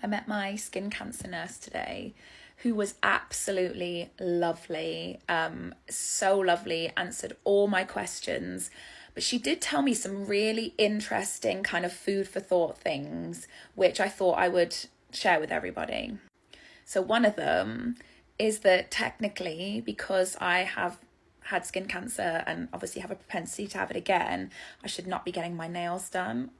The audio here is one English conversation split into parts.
I met my skin cancer nurse today, who was absolutely lovely, so lovely, answered all my questions. But she did tell me some really interesting kind of food for thought things, which I thought I would share with everybody. So one of them is that technically, because I have had skin cancer and obviously have a propensity to have it again, I should not be getting my nails done.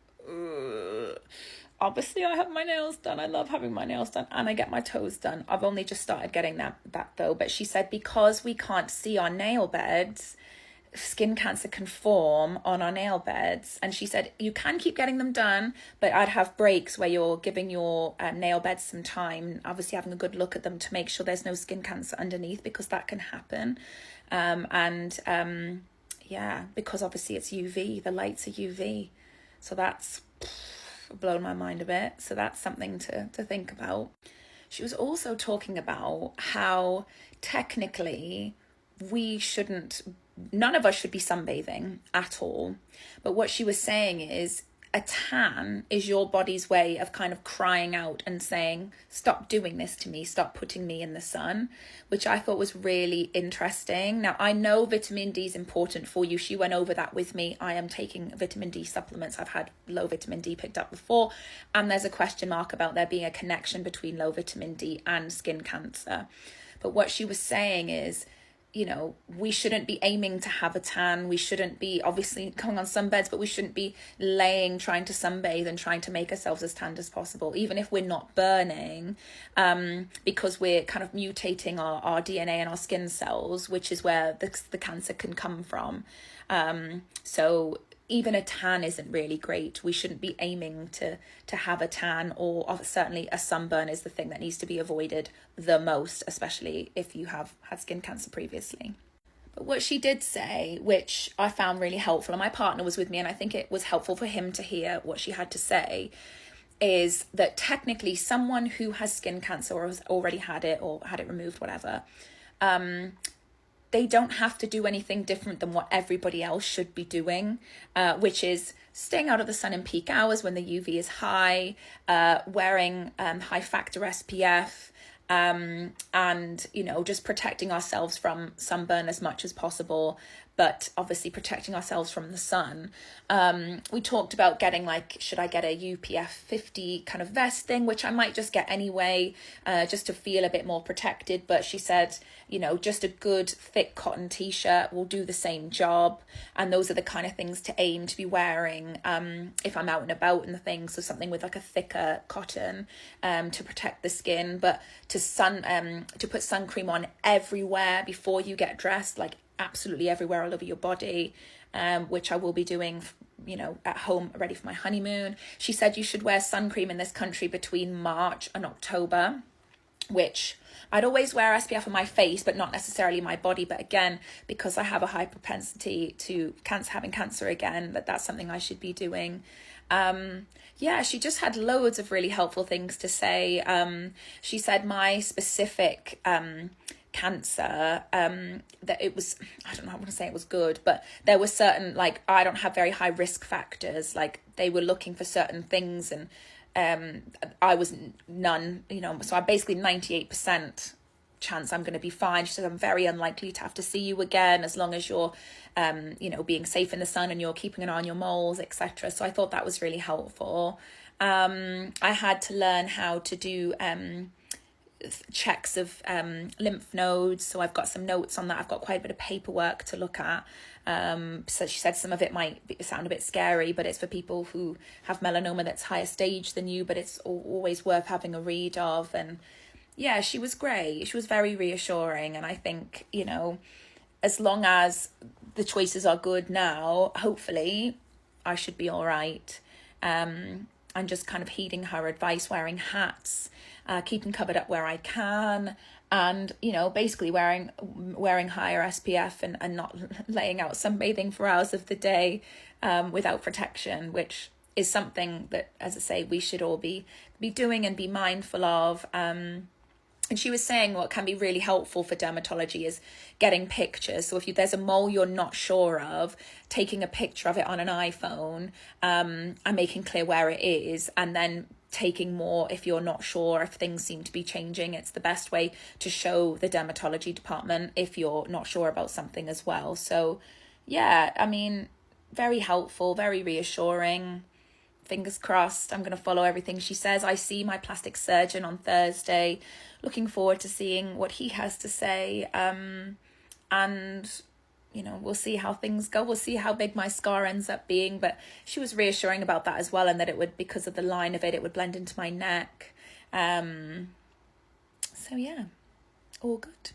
Obviously I have my nails done. I love having my nails done, and I get my toes done. I've only just started getting that though. But she said because we can't see our nail beds, skin cancer can form on our nail beds. And she said you can keep getting them done, but I'd have breaks where you're giving your nail beds some time, obviously having a good look at them to make sure there's no skin cancer underneath, because that can happen. Yeah, because obviously it's UV, the lights are UV, so that's blown my mind a bit. So that's something to think about. She was also talking about how technically none of us should be sunbathing at all. But what she was saying is a tan is your body's way of kind of crying out and saying, stop doing this to me, stop putting me in the sun, which I thought was really interesting. Now, I know vitamin D is important for you. She went over that with me. I am taking vitamin D supplements. I've had low vitamin D picked up before, and there's a question mark about there being a connection between low vitamin D and skin cancer. But what she was saying is, you know, we shouldn't be aiming to have a tan. We shouldn't be obviously going on sunbeds, but we shouldn't be trying to sunbathe and trying to make ourselves as tanned as possible, even if we're not burning, because we're kind of mutating our DNA and our skin cells, which is where the cancer can come from. So even a tan isn't really great. We shouldn't be aiming to have a tan, or certainly a sunburn is the thing that needs to be avoided the most, especially if you have had skin cancer previously. But what she did say, which I found really helpful, and my partner was with me, and I think it was helpful for him to hear what she had to say, is that technically someone who has skin cancer or has already had it or had it removed, whatever, they don't have to do anything different than what everybody else should be doing, which is staying out of the sun in peak hours when the UV is high, wearing high factor SPF, and, you know, just protecting ourselves from sunburn as much as possible, but obviously protecting ourselves from the sun. We talked about getting, like, should I get a UPF 50 kind of vest thing, which I might just get anyway, just to feel a bit more protected. But she said, you know, just a good thick cotton t-shirt will do the same job. And those are the kind of things to aim to be wearing if I'm out and about and the things. So something with like a thicker cotton to protect the skin, but to put sun cream on everywhere before you get dressed, like absolutely everywhere all over your body, which I will be doing, you know, at home ready for my honeymoon. She said you should wear sun cream in this country between March and October, which I'd always wear SPF on my face, but not necessarily my body. But again, because I have a high propensity to having cancer again, that's something I should be doing. Yeah, she just had loads of really helpful things to say. She said my specific cancer, that it was, I don't know, I want to say it was good, but there were certain, like, I don't have very high risk factors, like they were looking for certain things, and I was none, you know, so I basically 98% chance I'm going to be fine. She said I'm very unlikely to have to see you again as long as you're you know, being safe in the sun and you're keeping an eye on your moles, etc. So I thought that was really helpful. I had to learn how to do checks of lymph nodes, so I've got some notes on that. I've got quite a bit of paperwork to look at. So she said some of it might sound a bit scary, but it's for people who have melanoma that's higher stage than you, but it's always worth having a read of. And yeah, she was great. She was very reassuring, and I think, you know, as long as the choices are good now, hopefully I should be all right. And just kind of heeding her advice, wearing hats, keeping covered up where I can, and, you know, basically wearing higher SPF and not laying out sunbathing for hours of the day without protection, which is something that, as I say, we should all be doing and be mindful of. And she was saying what can be really helpful for dermatology is getting pictures. So if there's a mole you're not sure of, taking a picture of it on an iPhone and making clear where it is, and then taking more if you're not sure if things seem to be changing. It's the best way to show the dermatology department if you're not sure about something as well. So yeah, I mean, very helpful, very reassuring. Fingers crossed, I'm going to follow everything she says. I see my plastic surgeon on Thursday. Looking forward to seeing what he has to say. And you know, we'll see how things go. We'll see how big my scar ends up being. But she was reassuring about that as well, and that it would, because of the line of it, it would blend into my neck. So yeah, all good.